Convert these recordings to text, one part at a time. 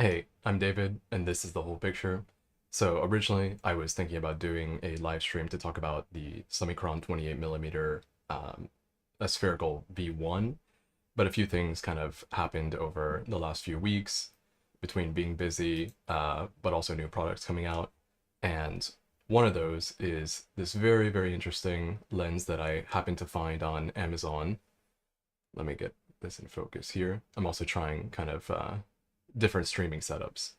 Hey, I'm David, and this is the whole picture. So originally, I was thinking about doing a live stream to talk about the Summicron 28mm a spherical v.1, but a few things kind of happened over the last few weeks between being busy, but also new products coming out. And one of those is this very, very interesting lens that I happened to find on Amazon. Let me get this in focus here. I'm also trying kind of different streaming setups.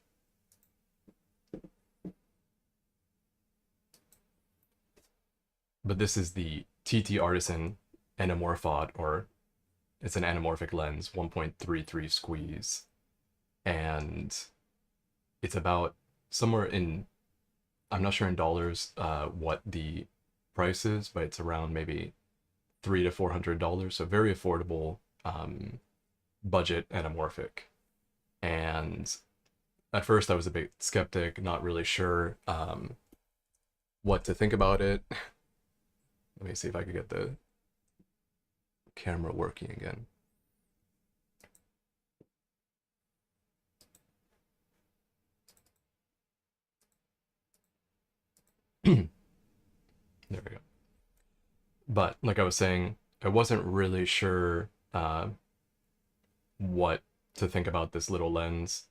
But this is the TTartisan Anamorphot, or it's an anamorphic lens, 1.33 squeeze. And it's about somewhere in, I'm not sure in dollars what the price is, but it's around maybe $300 to $400. So very affordable budget anamorphic. And at first I was a bit skeptic, not really sure what to think about it. Let me see if I could get the camera working again. There we go. But like I was saying, I wasn't really sure what to think about this little lens.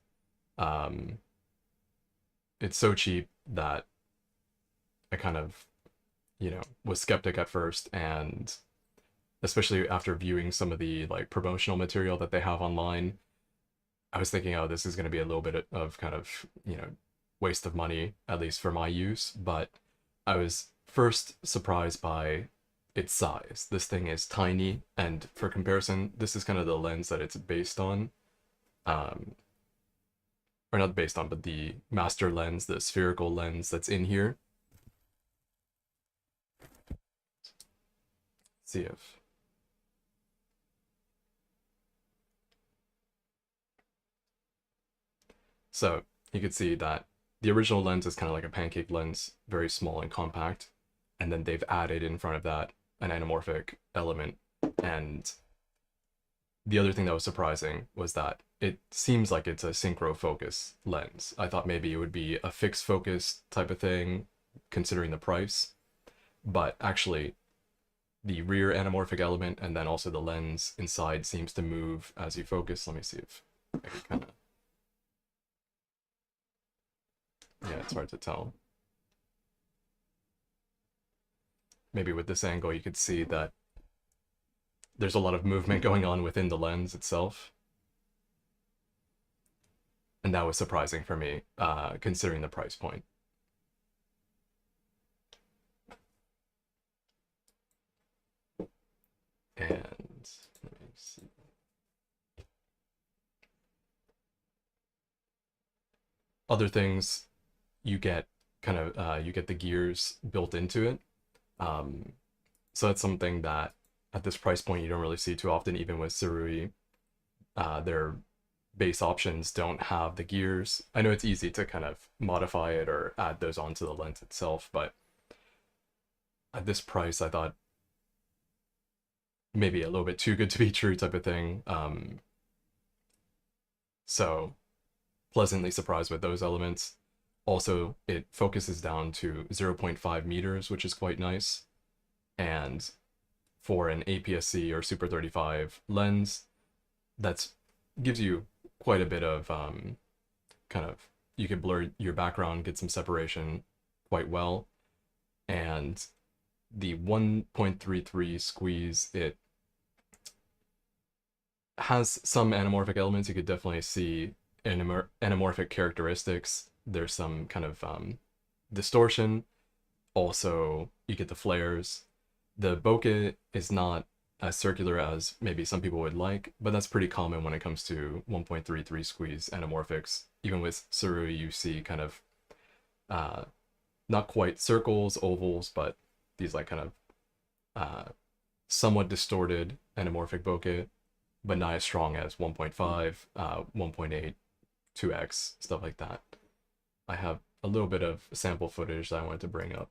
Um, it's so cheap that I kind of, was skeptic at first, and especially after viewing some of the like promotional material that they have online, I was thinking, oh, this is going to be a little bit of kind of, waste of money, at least for my use. But I was first surprised by its size. This thing is tiny, and for comparison, this is kind of the lens that it's based on. Um, or not based on, but the master lens, the spherical lens that's in here. Let's see if so you could see that the original lens is kind of like a pancake lens, very small and compact, and then they've added in front of that an anamorphic element. And the other thing that was surprising was that it seems like it's a synchro focus lens. I thought maybe it would be a fixed focus type of thing, considering the price, but actually the rear anamorphic element and then also the lens inside seems to move as you focus. Let me see if I can kind of, yeah, it's hard to tell. Maybe with this angle you could see that there's a lot of movement going on within the lens itself. And that was surprising for me, considering the price point. And let me see. Other things, you get kind of you get the gears built into it. Um, so that's something that at this price point you don't really see too often, even with Surui. Their base options don't have the gears. I know it's easy to kind of modify it or add those onto the lens itself, but at this price I thought maybe a little bit too good to be true type of thing. So pleasantly surprised with those elements. Also, it focuses down to 0.5 meters, which is quite nice. And for an APS-C or Super 35 lens, that's gives you quite a bit of kind of, you can blur your background, get some separation quite well. And the 1.33 squeeze, it has some anamorphic elements. You could definitely see anamorphic characteristics. There's some kind of distortion. Also, you get the flares. The bokeh is not as circular as maybe some people would like, but that's pretty common when it comes to 1.33 squeeze anamorphics. Even with Surui, you see kind of not quite circles, ovals, but these like kind of somewhat distorted anamorphic bokeh, but not as strong as 1.5, 1.8, 2x, stuff like that. I have a little bit of sample footage that I wanted to bring up.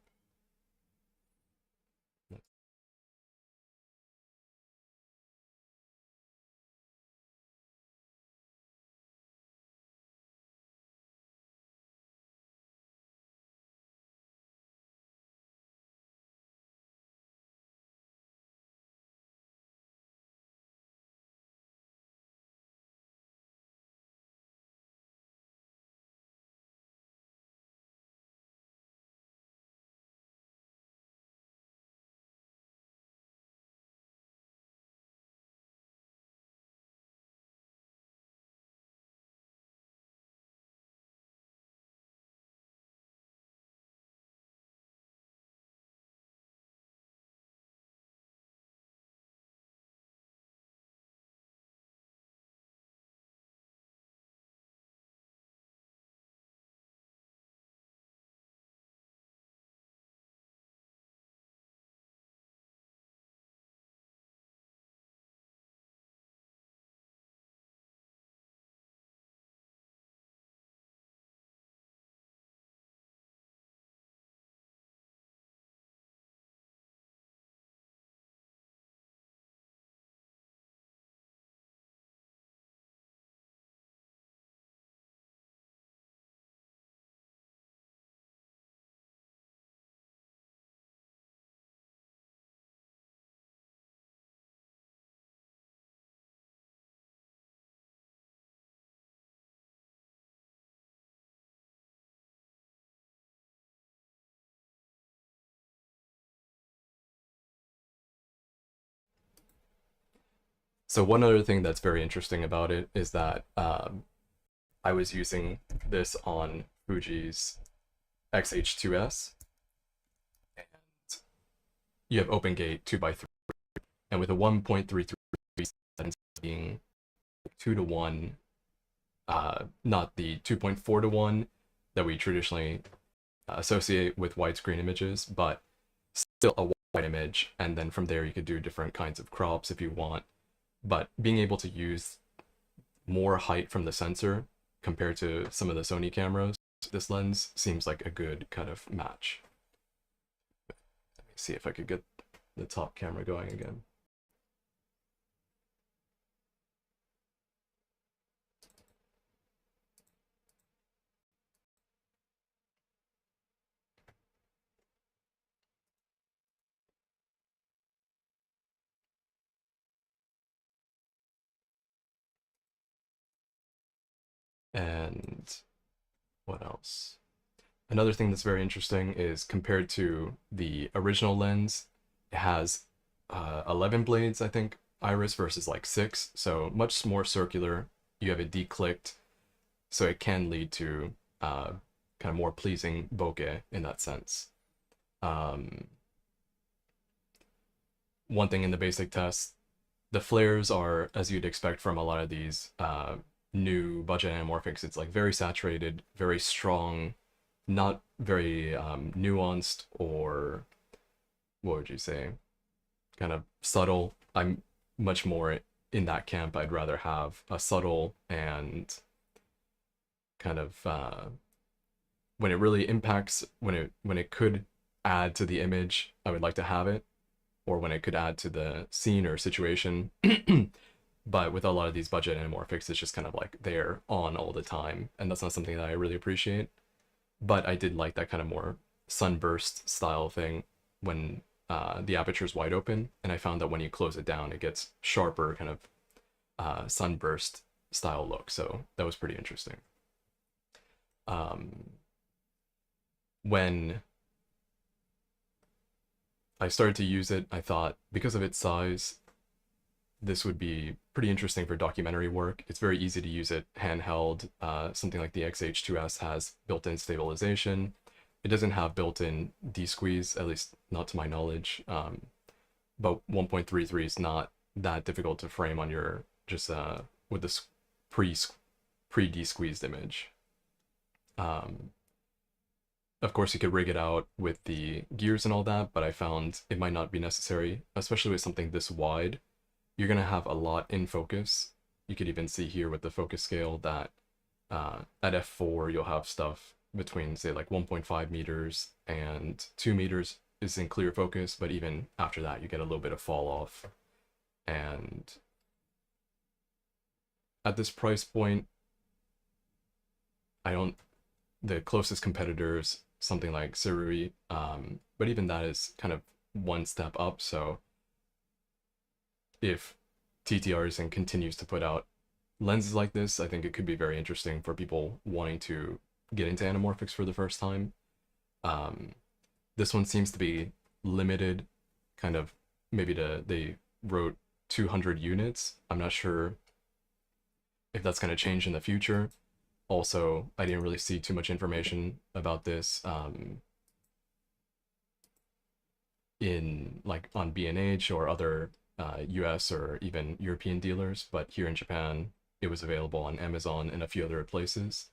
So one other thing that's very interesting about it is that I was using this on Fuji's X-H2S, and you have open gate 2x3, and with a 1.33 being 2:1, not the 2.4:1 that we traditionally associate with widescreen images, but still a wide image, and then from there you could do different kinds of crops if you want. But being able to use more height from the sensor compared to some of the Sony cameras, this lens seems like a good kind of match. Let me see if I could get the top camera going again. And what else? Another thing that's very interesting is compared to the original lens, it has 11 blades, I think, iris versus like 6, so much more circular. You have it declicked, so it can lead to kind of more pleasing bokeh in that sense. One thing in the basic test, the flares are, as you'd expect from a lot of these new budget anamorphics, it's like very saturated, very strong, not very nuanced, or what would you say, kind of subtle. I'm much more in that camp. I'd rather have a subtle and kind of when it really impacts, when it could add to the image, I would like to have it, or when it could add to the scene or situation. But with a lot of these budget anamorphics, it's just kind of like they're on all the time, and that's not something that I really appreciate. But I did like that kind of more sunburst style thing when the aperture is wide open, and I found that when you close it down, it gets sharper, kind of sunburst style look. So that was pretty interesting. When I started to use it, I thought because of its size, this would be pretty interesting for documentary work. It's very easy to use it handheld. Something like the X-H2S has built-in stabilization. It doesn't have built-in de-squeeze, at least not to my knowledge. But 1.33 is not that difficult to frame on your, just with this pre-de-squeezed image. Of course, you could rig it out with the gears and all that, but I found it might not be necessary, especially with something this wide. You're going to have a lot in focus. You could even see here with the focus scale that at f4, you'll have stuff between, say, like 1.5 meters and 2 meters is in clear focus, but even after that, you get a little bit of fall off. And at this price point, the closest competitors, something like Sirui, but even that is kind of one step up. So if TTartisan continues to put out lenses like this, I think it could be very interesting for people wanting to get into anamorphics for the first time. This one seems to be limited, kind of, maybe they wrote 200 units. I'm not sure if that's going to change in the future. Also, I didn't really see too much information about this in like on B&H or other US or even European dealers, but here in Japan, it was available on Amazon and a few other places,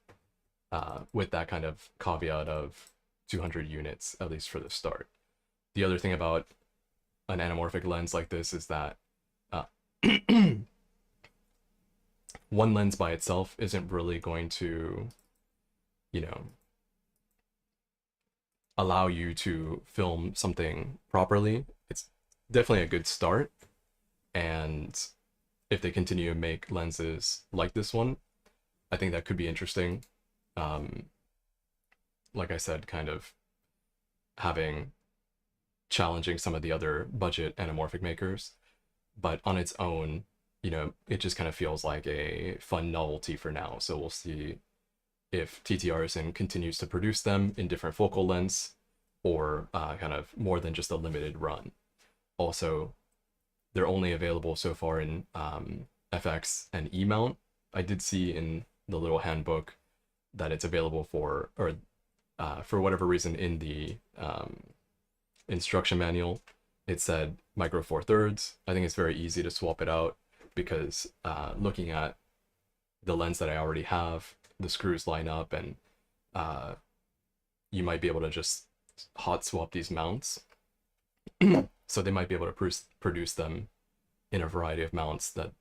with that kind of caveat of 200 units, at least for the start. The other thing about an anamorphic lens like this is that one lens by itself isn't really going to, you know, allow you to film something properly. It's definitely a good start, and if they continue to make lenses like this one, I think that could be interesting. Like I said, kind of challenging some of the other budget anamorphic makers, but on its own, you know, it just kind of feels like a fun novelty for now. So we'll see if TTartisan continues to produce them in different focal lengths, or kind of more than just a limited run. Also, they're only available so far in FX and E mount. I did see in the little handbook that it's available for whatever reason in the instruction manual, it said micro four thirds. I think it's very easy to swap it out because looking at the lens that I already have, the screws line up, and you might be able to just hot swap these mounts. So they might be able to produce them in a variety of mounts that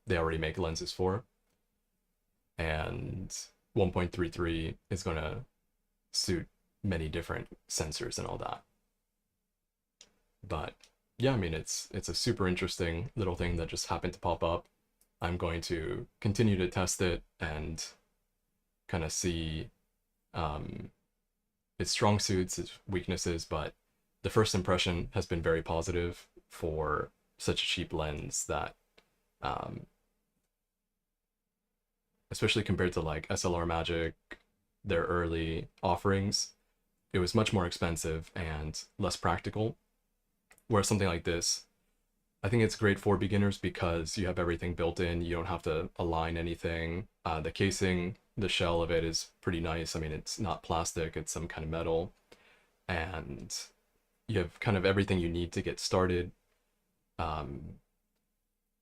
they already make lenses for. And 1.33 is going to suit many different sensors and all that. But yeah, I mean, it's a super interesting little thing that just happened to pop up. I'm going to continue to test it and kind of see its strong suits, its weaknesses, but the first impression has been very positive for such a cheap lens that, especially compared to like SLR Magic, their early offerings, it was much more expensive and less practical. Whereas something like this, I think it's great for beginners because you have everything built in. You don't have to align anything. The casing, the shell of it is pretty nice. I mean, it's not plastic, it's some kind of metal. And you have kind of everything you need to get started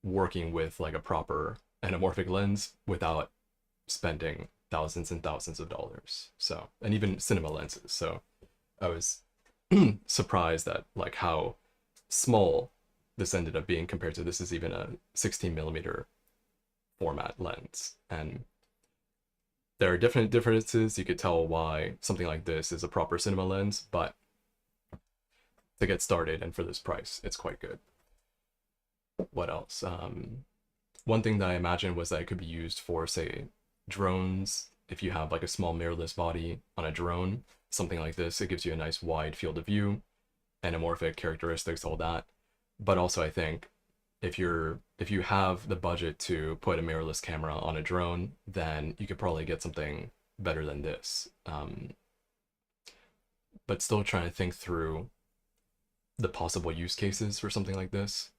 working with like a proper anamorphic lens without spending thousands and thousands of dollars. So, and even cinema lenses. So I was surprised at like how small this ended up being compared to this is even a 16 millimeter format lens. And there are definite differences. You could tell why something like this is a proper cinema lens, but to get started and for this price, it's quite good. What else? One thing that I imagined was that it could be used for, say, drones. If you have like a small mirrorless body on a drone, something like this, it gives you a nice wide field of view, anamorphic characteristics, all that. But also I think if you have the budget to put a mirrorless camera on a drone, then you could probably get something better than this. But still trying to think through the possible use cases for something like this.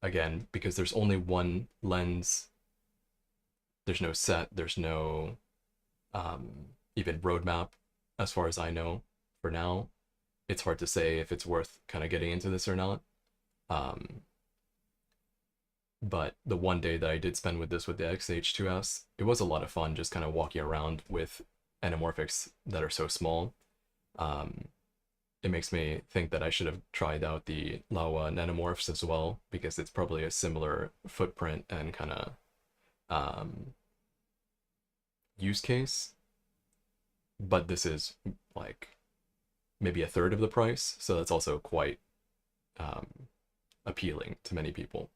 Again, because there's only one lens, there's no set, there's no even roadmap as far as I know for now. It's hard to say if it's worth kind of getting into this or not. But the one day that I did spend with this with the XH2S, it was a lot of fun just kind of walking around with anamorphics that are so small. It makes me think that I should have tried out the Laowa nanomorphs as well, because it's probably a similar footprint and kind of use case. But this is like maybe a third of the price, so that's also quite appealing to many people.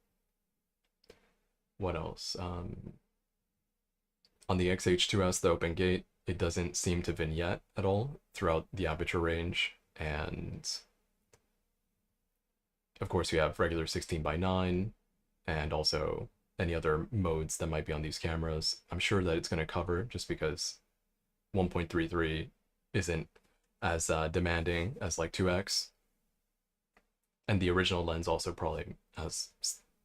What else? On the XH2S, the open gate, it doesn't seem to vignette at all throughout the aperture range. And of course you have regular 16:9 and also any other modes that might be on these cameras. I'm sure that it's going to cover just because 1.33 isn't as demanding as like 2x. And the original lens also probably has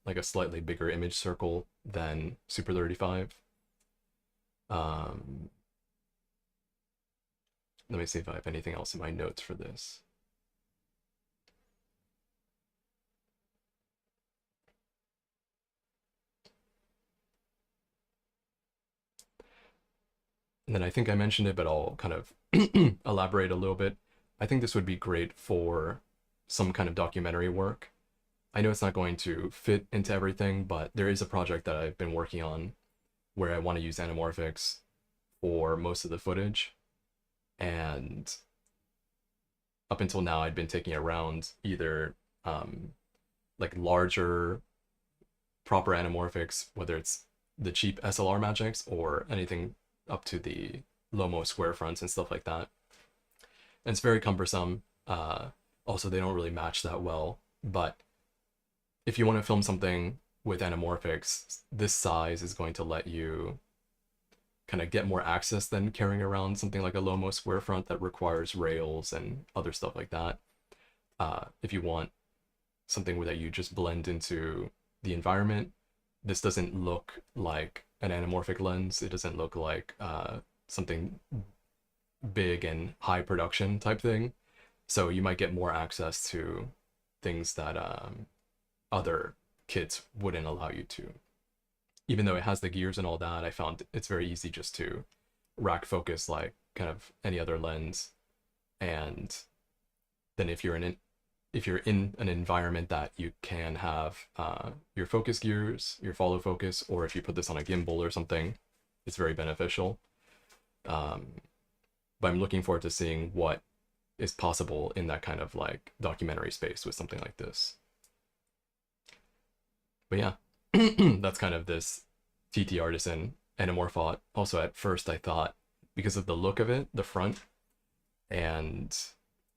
like a slightly bigger image circle than Super 35. Let me see if I have anything else in my notes for this. And then I think I mentioned it, but I'll kind of elaborate a little bit. I think this would be great for some kind of documentary work. I know it's not going to fit into everything, but there is a project that I've been working on where I want to use anamorphics for most of the footage. And up until now, I'd been taking around either like larger proper anamorphics, whether it's the cheap SLR Magics or anything up to the Lomo square fronts and stuff like that. And it's very cumbersome. Also, they don't really match that well. But if you want to film something with anamorphics, this size is going to let you kind of get more access than carrying around something like a Lomo square front that requires rails and other stuff like that. If you want something that you just blend into the environment. This doesn't look like an anamorphic lens. It doesn't look like something big and high production type thing. So you might get more access to things that other kits wouldn't allow you to. Even though it has the gears and all that, I found it's very easy just to rack focus like kind of any other lens. And then if you're in an environment that you can have your focus gears, your follow focus, or if you put this on a gimbal or something, it's very beneficial. But I'm looking forward to seeing what is possible in that kind of like documentary space with something like this. But yeah, that's kind of this TTartisan Anamorphot. Also, at first I thought, because of the look of it, the front, and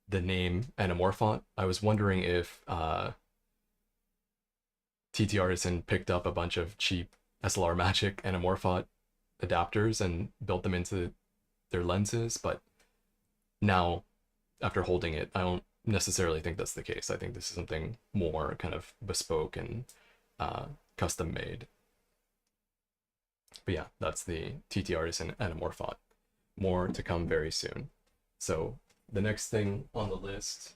the name Anamorphot, I was wondering if TTartisan picked up a bunch of cheap SLR Magic Anamorphot adapters and built them into their lenses, but now, after holding it, I don't necessarily think that's the case. I think this is something more kind of bespoke and custom made. But yeah, that's the TTartisan Anamorphot. More to come very soon. So the next thing on the list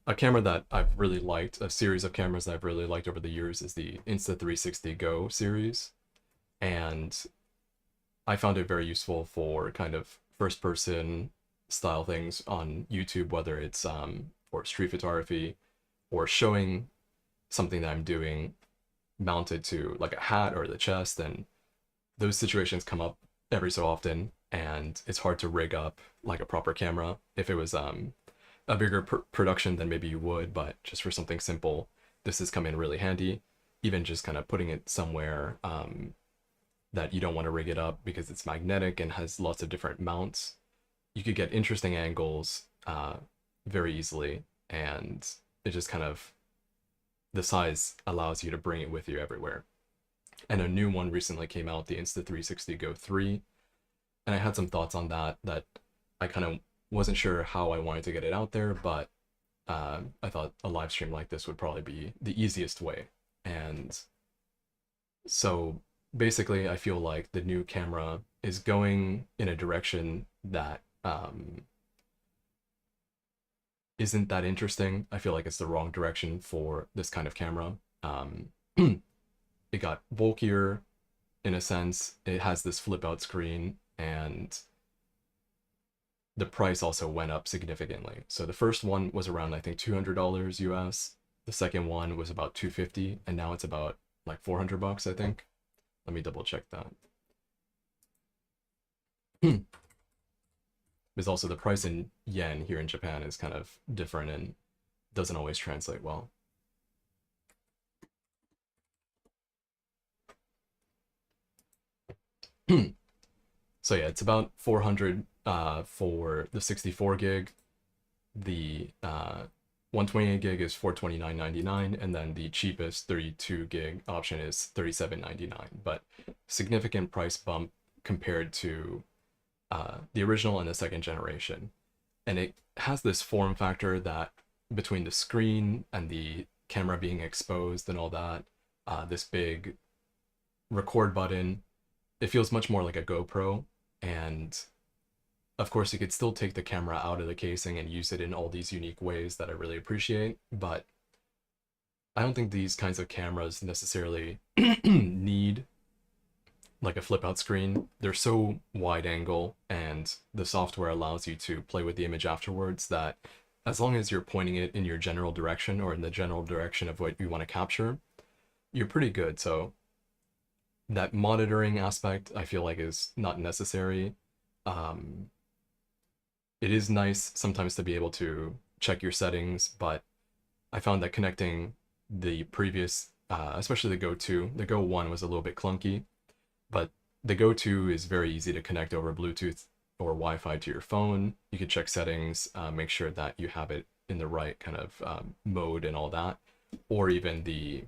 a camera that I've really liked, a series of cameras that I've really liked over the years, is the Insta360 Go series. And I found it very useful for kind of first person style things on YouTube, whether it's for street photography or showing something that I'm doing mounted to like a hat or the chest. And those situations come up every so often, and it's hard to rig up like a proper camera. If it was a bigger production, then maybe you would, but just for something simple, this has come in really handy. Even just kind of putting it somewhere that you don't want to rig it up because it's magnetic and has lots of different mounts. You could get interesting angles very easily, and it just kind of, the size allows you to bring it with you everywhere. And a new one recently came out, the Insta360 Go 3, and I had some thoughts on that I kind of wasn't sure how I wanted to get it out there, but I thought a live stream like this would probably be the easiest way. And so basically, I feel like the new camera is going in a direction that isn't that interesting. I feel like it's the wrong direction for this kind of camera. It got bulkier in a sense. It has this flip out screen, and the price also went up significantly. So the first one was around, I think, $200 US. The second one was about $250, and now it's about like $400, I think. Let me double check that. Because also the price in yen here in Japan is kind of different and doesn't always translate well. So yeah, it's about 400 for the 64 gig. The 128 gig is $429.99, and then the cheapest 32 gig option is $37.99. But significant price bump compared to the original and the second generation. And it has this form factor that, between the screen and the camera being exposed and all that, this big record button, it feels much more like a GoPro. And of course, you could still take the camera out of the casing and use it in all these unique ways that I really appreciate, but I don't think these kinds of cameras necessarily need like a flip out screen. They're so wide angle, and the software allows you to play with the image afterwards, that as long as you're pointing it in your general direction, or in the general direction of what you want to capture, you're pretty good. So that monitoring aspect, I feel like, is not necessary. It is nice sometimes to be able to check your settings, but I found that connecting the previous, especially the Go 2, the Go 1 was a little bit clunky, but the Go 2 is very easy to connect over Bluetooth or Wi-Fi to your phone. You can check settings, make sure that you have it in the right kind of mode and all that. Or even the,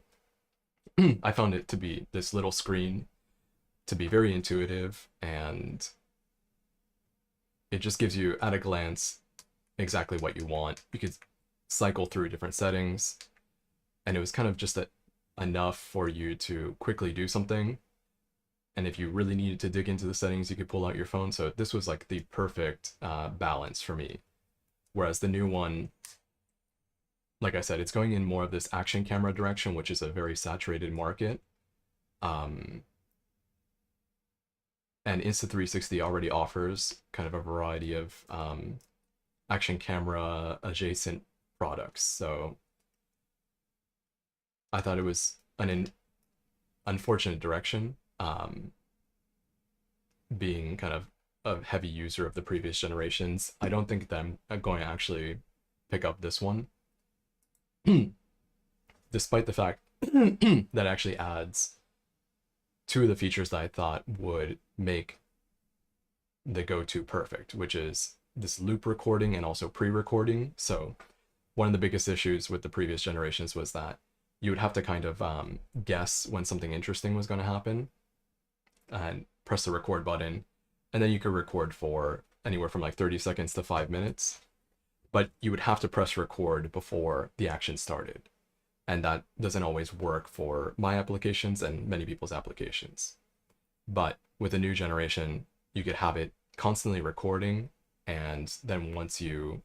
I found it to be, this little screen, to be very intuitive, and it just gives you at a glance exactly what you want. You could cycle through different settings, and it was kind of just enough for you to quickly do something. And if you really needed to dig into the settings, you could pull out your phone. So this was like the perfect balance for me. Whereas the new one, like I said, it's going in more of this action camera direction, which is a very saturated market. And Insta360 already offers kind of a variety of action camera adjacent products. So I thought it was an unfortunate direction, being kind of a heavy user of the previous generations. I don't think that I'm going to actually pick up this one, despite the fact that actually adds two of the features that I thought would make the Go-To perfect, which is this loop recording and also pre-recording. So one of the biggest issues with the previous generations was that you would have to kind of guess when something interesting was going to happen and press the record button, and then you could record for anywhere from like 30 seconds to 5 minutes, but you would have to press record before the action started, and that doesn't always work for my applications and many people's applications. But with a new generation, you could have it constantly recording, and then once you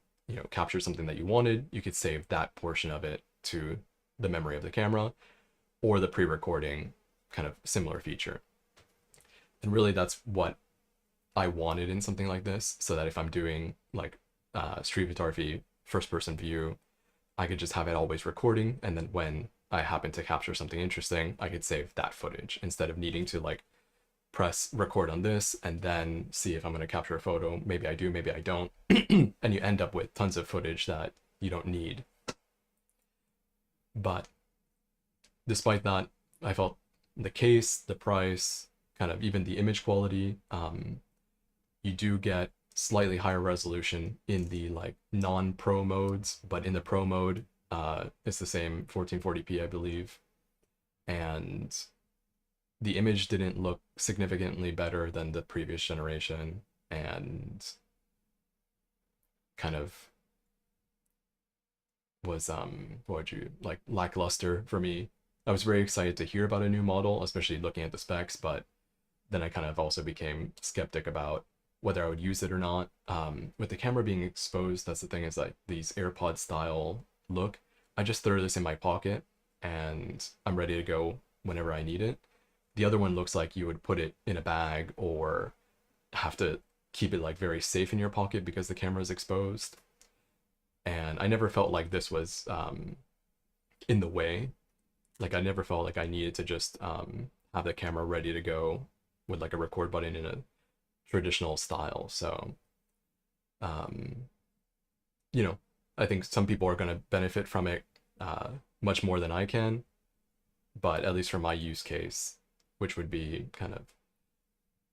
capture something that you wanted, you could save that portion of it to the memory of the camera, or the pre-recording kind of similar feature. And really that's what I wanted in something like this, so that if I'm doing like street photography first person view, I could just have it always recording, and then when I happen to capture something interesting, I could save that footage instead of needing to like press record on this and then see if I'm going to capture a photo. Maybe I do, maybe I don't. And you end up with tons of footage that you don't need. But despite that, I felt the case, the price, kind of even the image quality, you do get slightly higher resolution in the like non-pro modes, but in the pro mode, it's the same 1440p, I believe. And the image didn't look significantly better than the previous generation, and kind of was what would you like, lackluster for me. I was very excited to hear about a new model, especially looking at the specs, but then I kind of also became skeptic about whether I would use it or not. With the camera being exposed, that's the thing, is like these AirPod style look. I just throw this in my pocket and I'm ready to go whenever I need it. The other one looks like you would put it in a bag or have to keep it like very safe in your pocket because the camera is exposed. And I never felt like this was in the way. Like I never felt like I needed to just have the camera ready to go with like a record button in a traditional style. So, I think some people are going to benefit from it much more than I can. But at least for my use case, which would be kind of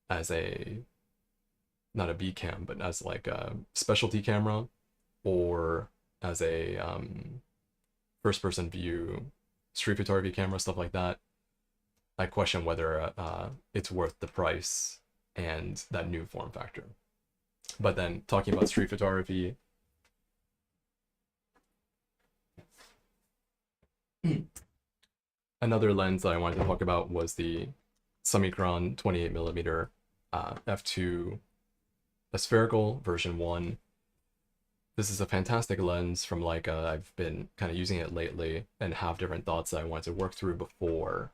as a, not a B cam, but as like a specialty camera, or as a first person view street photography camera, stuff like that, I question whether it's worth the price and that new form factor. But then talking about street photography, another lens that I wanted to talk about was the Summicron 28mm f2 spherical version 1. This is a fantastic lens from Leica. I've been kind of using it lately and have different thoughts that I wanted to work through before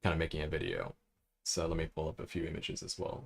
kind of making a video. So let me pull up a few images as well.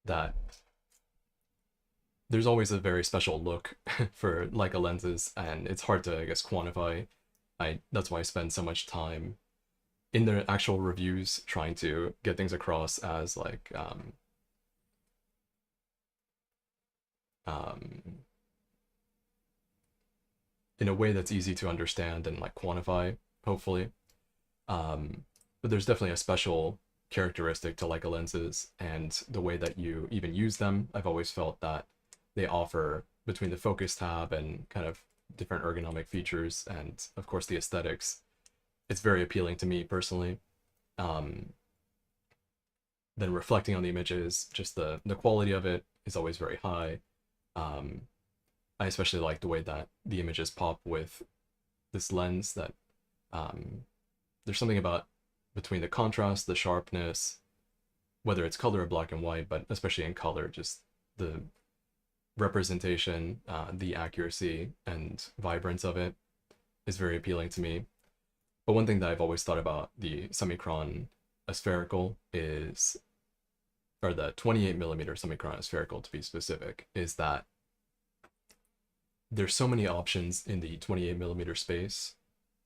that there's always a very special look for Leica lenses, and it's hard to, I guess, quantify. That's why I spend so much time in the actual reviews trying to get things across as like in a way that's easy to understand and like quantify, hopefully. But there's definitely a special characteristic to Leica lenses, and the way that you even use them. I've always felt that they offer, between the focus tab and kind of different ergonomic features, and of course the aesthetics, it's very appealing to me personally. Then reflecting on the images, just the quality of it is always very high. I especially like the way that the images pop with this lens, that there's something about between the contrast, the sharpness, whether it's color or black and white, but especially in color, just the representation, the accuracy and vibrance of it is very appealing to me. But one thing that I've always thought about the Summicron aspherical is, or the 28mm Summicron aspherical to be specific, is that there's so many options in the 28mm space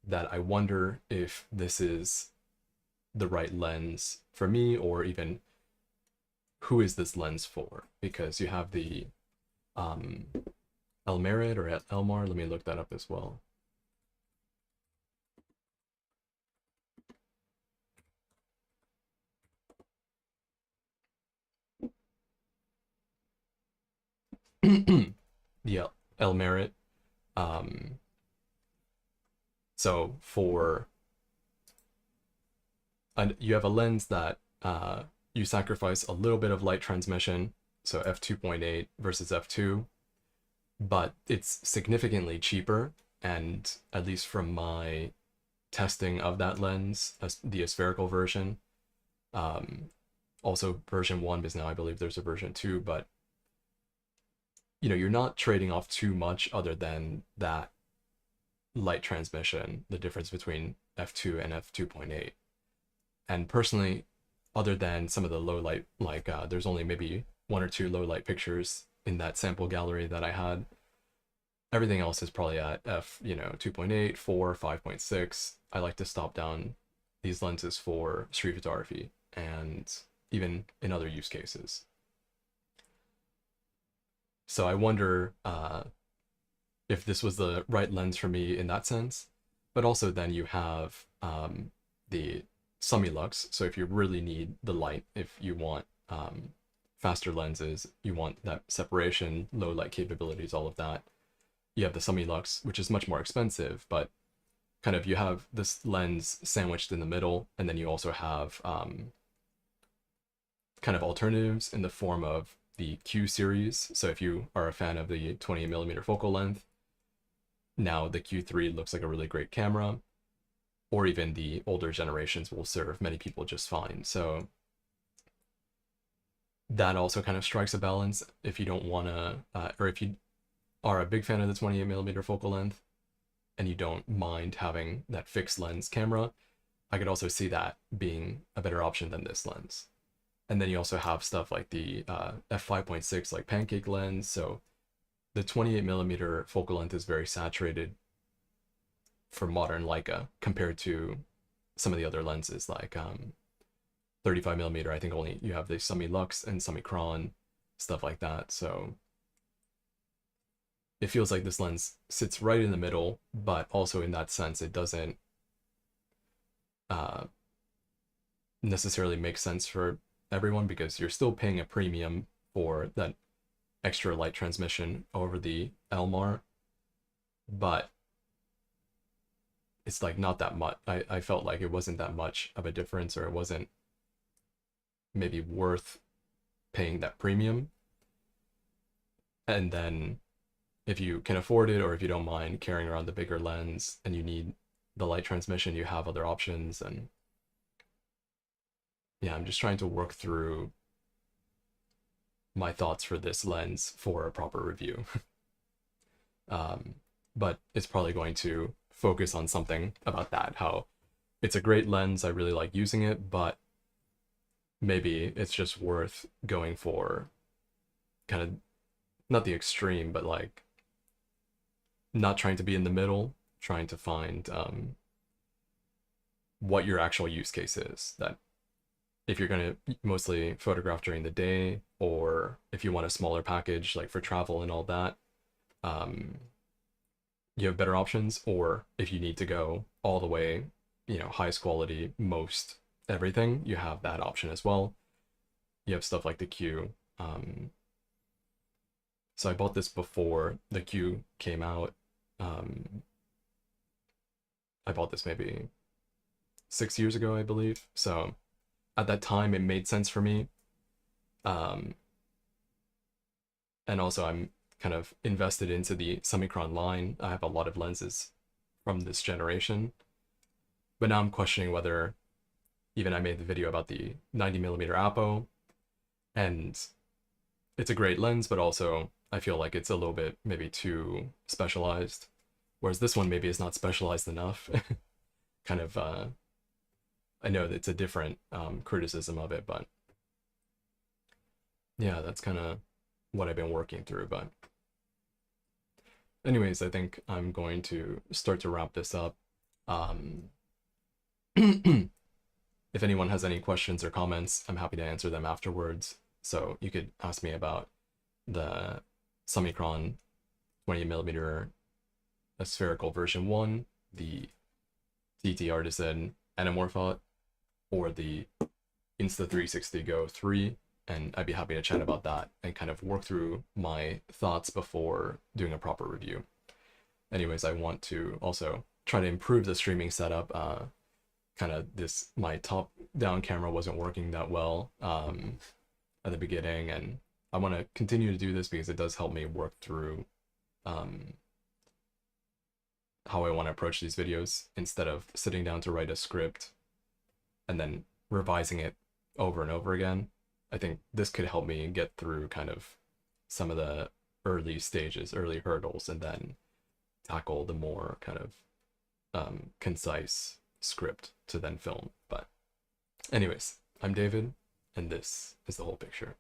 that I wonder if this is the right lens for me, or even who is this lens for? Because you have the Elmarit or Elmar, let me look that up as well. The Elmarit. So for you have a lens that you sacrifice a little bit of light transmission, so f2.8 versus f2, but it's significantly cheaper, and at least from my testing of that lens, the aspherical version, also version 1, because now I believe there's a version 2, but you know, you're not trading off too much other than that light transmission, the difference between f2 and f2.8. And personally, other than some of the low light, like there's only maybe 1 or 2 low light pictures in that sample gallery that I had. Everything else is probably at f, 2.8, 4, 5.6. I like to stop down these lenses for street photography and even in other use cases. So I wonder if this was the right lens for me in that sense. But also then you have the Summilux. So if you really need the light, if you want faster lenses, you want that separation, low light capabilities, all of that, you have the Summilux, which is much more expensive, but kind of you have this lens sandwiched in the middle, and then you also have kind of alternatives in the form of the Q series. So if you are a fan of the 28mm focal length, now the Q3 looks like a really great camera, or even the older generations will serve many people just fine. So that also kind of strikes a balance if you don't want to, or if you are a big fan of the 28mm focal length and you don't mind having that fixed lens camera, I could also see that being a better option than this lens. And then you also have stuff like the f5.6 like pancake lens. So the 28mm focal length is very saturated for modern Leica compared to some of the other lenses like 35mm. I think only you have the Summilux and Summicron, stuff like that. So it feels like this lens sits right in the middle, but also in that sense, it doesn't necessarily make sense for everyone, because you're still paying a premium for that extra light transmission over the Elmar, but it's like not that much. I felt like it wasn't that much of a difference, or it wasn't maybe worth paying that premium. And then if you can afford it, or if you don't mind carrying around the bigger lens and you need the light transmission, you have other options. And yeah, I'm just trying to work through my thoughts for this lens for a proper review. But it's probably going to focus on something about that, how it's a great lens, I really like using it, but maybe it's just worth going for kind of not the extreme, but like not trying to be in the middle, trying to find what your actual use case is. That if you're going to mostly photograph during the day, or if you want a smaller package like for travel and all that, um, you have better options. Or if you need to go all the way, highest quality, most everything, you have that option as well. You have stuff like the Q. So I bought this before the Q came out. I bought this maybe 6 years ago, I believe. So at that time, it made sense for me. Um, and also, I'm kind of invested into the Summicron line. I have a lot of lenses from this generation. But now I'm questioning whether, even I made the video about the 90mm Apo, and it's a great lens, but also I feel like it's a little bit maybe too specialized. Whereas this one maybe is not specialized enough. Kind of, I know that it's a different criticism of it, but yeah, that's kind of what I've been working through. But anyways, I think I'm going to start to wrap this up. If anyone has any questions or comments, I'm happy to answer them afterwards. So you could ask me about the Summicron 20mm spherical version 1, the TTartisan Anamorphot, or the Insta360 Go 3, and I'd be happy to chat about that and kind of work through my thoughts before doing a proper review. Anyways, I want to also try to improve the streaming setup. Kind of my top-down camera wasn't working that well at the beginning, and I want to continue to do this because it does help me work through how I want to approach these videos instead of sitting down to write a script and then revising it over and over again. I think this could help me get through kind of some of the early stages, early hurdles, and then tackle the more kind of concise script to then film. But anyways, I'm David, and this is the whole picture.